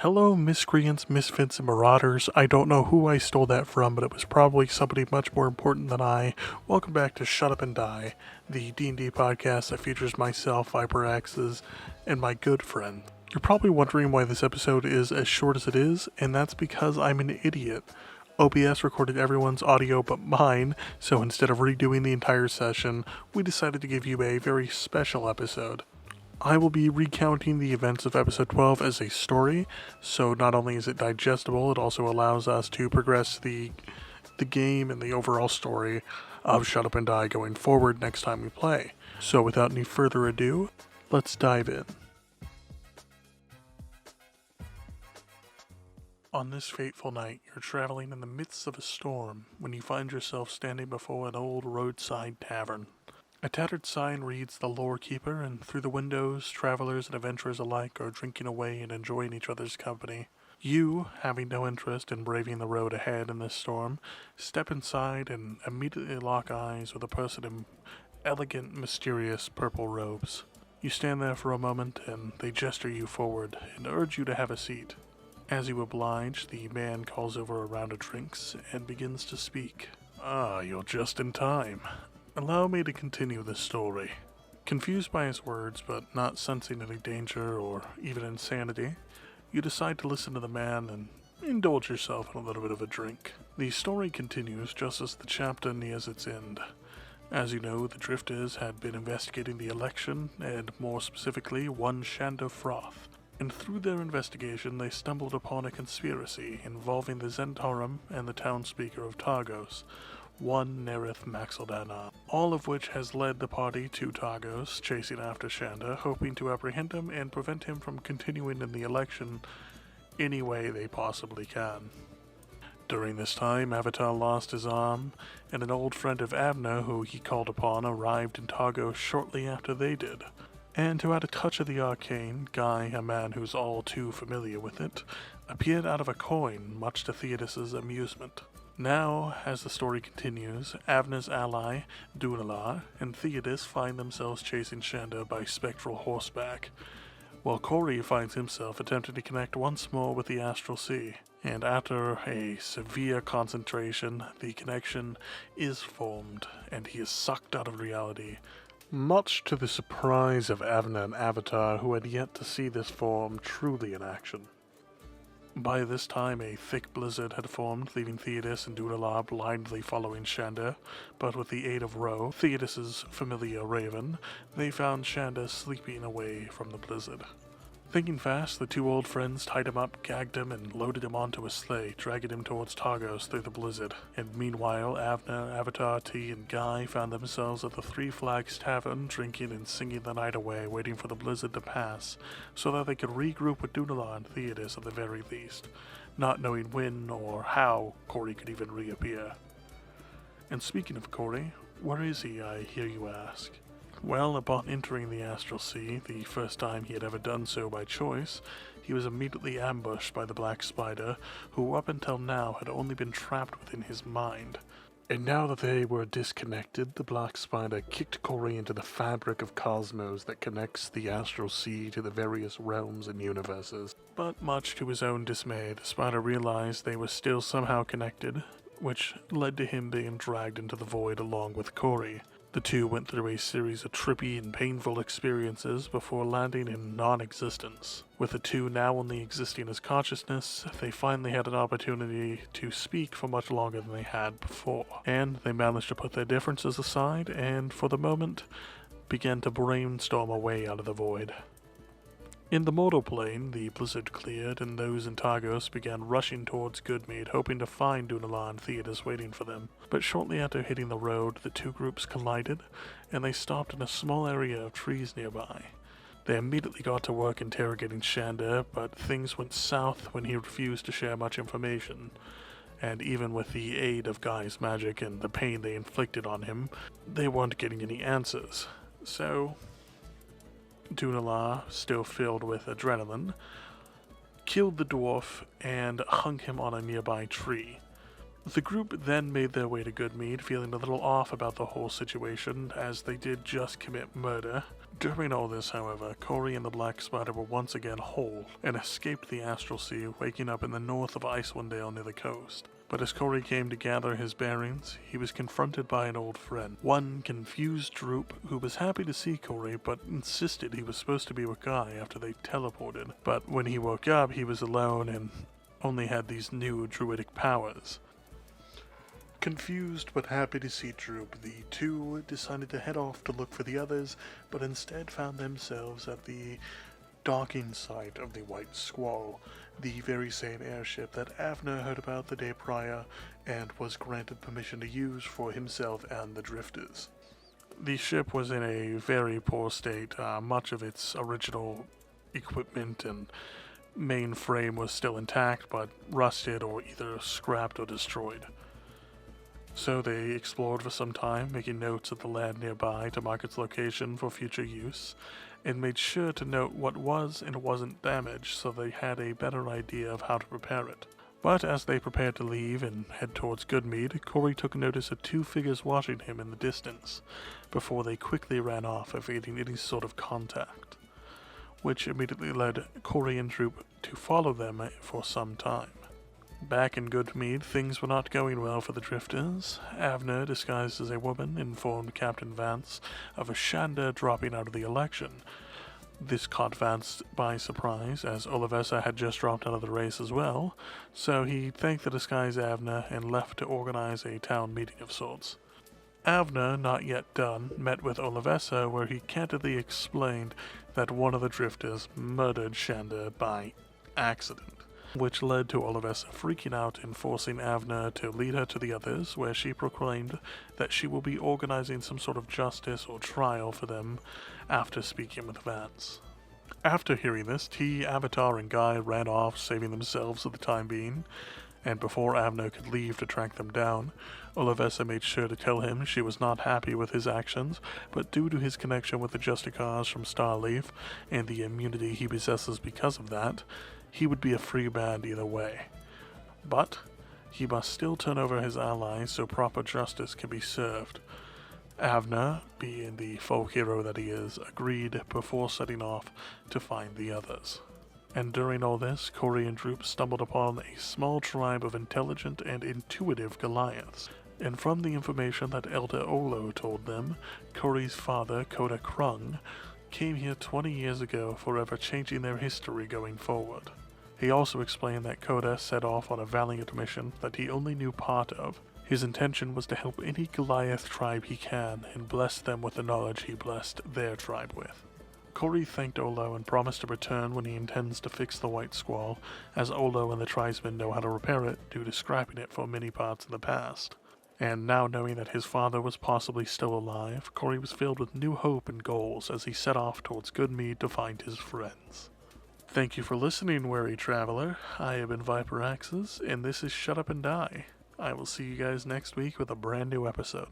Hello, miscreants, misfits, and marauders. I don't know who I stole that from, but it was probably somebody much more important than I. Welcome back to Shut Up and Die, the D&D podcast that features myself, ViperAxes, and my good friend. You're probably wondering why this episode is as short as it is, and that's because I'm an idiot. OBS recorded everyone's audio but mine, so instead of redoing the entire session, we decided to give you a very special episode. I will be recounting the events of episode 12 as a story, so not only is it digestible, it also allows us to progress the game and the overall story of Shut Up and Die going forward next time we play. So without any further ado, let's dive in. On this fateful night, you're traveling in the midst of a storm when you find yourself standing before an old roadside tavern. A tattered sign reads The Lore Keeper, and through the windows, travelers and adventurers alike are drinking away and enjoying each other's company. You, having no interest in braving the road ahead in this storm, step inside and immediately lock eyes with a person in elegant, mysterious purple robes. You stand there for a moment, and they gesture you forward and urge you to have a seat. As you oblige, the man calls over a round of drinks and begins to speak. "Ah, you're just in time. Allow me to continue the story." Confused by his words, but not sensing any danger or even insanity, you decide to listen to the man and indulge yourself in a little bit of a drink. The story continues just as the chapter nears its end. As you know, the Drifters had been investigating the election, and more specifically, one Shander Froth. And through their investigation, they stumbled upon a conspiracy involving the Zentarum and the townspeaker of Targos, one Nerith Maxildana, all of which has led the party to Targos, chasing after Shander, hoping to apprehend him and prevent him from continuing in the election any way they possibly can. During this time, Avatar lost his arm, and an old friend of Abner who he called upon arrived in Targos shortly after they did. And to add a touch of the arcane, Guy, a man who's all too familiar with it, appeared out of a coin, much to Theodos's amusement. Now, as the story continues, Avner's ally, Dunalar, and Theodos find themselves chasing Shander by spectral horseback, while Corey finds himself attempting to connect once more with the Astral Sea. And after a severe concentration, the connection is formed, and he is sucked out of reality, much to the surprise of Avner and Avatar, who had yet to see this form truly in action. By this time, a thick blizzard had formed, leaving Theodos and Dunalar blindly following Shander, but with the aid of Ro, Theodos's familiar raven, they found Shander sleeping away from the blizzard. Thinking fast, the two old friends tied him up, gagged him, and loaded him onto a sleigh, dragging him towards Targos through the blizzard. And meanwhile, Avner, Avatar, T, and Guy found themselves at the Three Flags Tavern, drinking and singing the night away, waiting for the blizzard to pass, so that they could regroup with Dunalar and Theodos at the very least, not knowing when or how Corey could even reappear. And speaking of Corey, where is he, I hear you ask? Well, upon entering the Astral Sea, the first time he had ever done so by choice, he was immediately ambushed by the Black Spider, who up until now had only been trapped within his mind. And now that they were disconnected, the Black Spider kicked Corey into the fabric of cosmos that connects the Astral Sea to the various realms and universes. But much to his own dismay, the Spider realized they were still somehow connected, which led to him being dragged into the void along with Corey. The two went through a series of trippy and painful experiences before landing in non-existence. With the two now only existing as consciousness, they finally had an opportunity to speak for much longer than they had before. And they managed to put their differences aside and, for the moment, began to brainstorm a way out of the void. In the mortal plane, the blizzard cleared, and those in Targos began rushing towards Good Mead, hoping to find Dunalar and Theodos waiting for them. But shortly after hitting the road, the two groups collided, and they stopped in a small area of trees nearby. They immediately got to work interrogating Shander, but things went south when he refused to share much information. And even with the aid of Guy's magic and the pain they inflicted on him, they weren't getting any answers. So Dunalar, still filled with adrenaline, killed the dwarf and hung him on a nearby tree. The group then made their way to Good Mead, feeling a little off about the whole situation, as they did just commit murder, During all this, however, Corey and the Black Spider were once again whole and escaped the Astral Sea, waking up in the north of Icewind Dale near the coast. But as Corey came to gather his bearings, he was confronted by an old friend, one confused Droop, who was happy to see Corey but insisted he was supposed to be with Guy after they teleported. But when he woke up, he was alone and only had these new druidic powers. Confused but happy to see Droop, the two decided to head off to look for the others, but instead found themselves at the docking site of the White Squall, the very same airship that Avner heard about the day prior and was granted permission to use for himself and the Drifters. The ship was in a very poor state. Much of its original equipment and main frame was still intact, but rusted or either scrapped or destroyed. So they explored for some time, making notes of the land nearby to mark its location for future use, and made sure to note what was and wasn't damaged so they had a better idea of how to prepare it. But as they prepared to leave and head towards Good Mead, Corey took notice of two figures watching him in the distance, before they quickly ran off, evading any sort of contact, which immediately led Corey and Droop to follow them for some time. Back in Good Mead, things were not going well for the Drifters. Avner, disguised as a woman, informed Captain Vance of a Shander dropping out of the election. This caught Vance by surprise, as Olivessa had just dropped out of the race as well, so he thanked the disguised Avner and left to organize a town meeting of sorts. Avner, not yet done, met with Olivessa, where he candidly explained that one of the Drifters murdered Shander by accident, which led to Olivessa freaking out and forcing Avner to lead her to the others, where she proclaimed that she will be organizing some sort of justice or trial for them after speaking with Vance. After hearing this, T, Avatar, and Guy ran off, saving themselves for the time being, and before Avner could leave to track them down, Olivessa made sure to tell him she was not happy with his actions, but due to his connection with the Justicars from Starleaf and the immunity he possesses because of that, he would be a free man either way. But he must still turn over his allies so proper justice can be served. Avner, being the folk hero that he is, agreed before setting off to find the others. And during all this, Corey and Droop stumbled upon a small tribe of intelligent and intuitive Goliaths. And from the information that Elder Olo told them, Corey's father, Koda Krung, came here 20 years ago, forever changing their history going forward. He also explained that Koda set off on a valiant mission that he only knew part of. His intention was to help any Goliath tribe he can and bless them with the knowledge he blessed their tribe with. Corey thanked Olo and promised to return when he intends to fix the White Squall, as Olo and the tribesmen know how to repair it due to scrapping it for many parts in the past. And now knowing that his father was possibly still alive, Corey was filled with new hope and goals as he set off towards Good Mead to find his friends. Thank you for listening, wary traveler. I have been Viper Axes, and this is Shut Up and Die. I will see you guys next week with a brand new episode.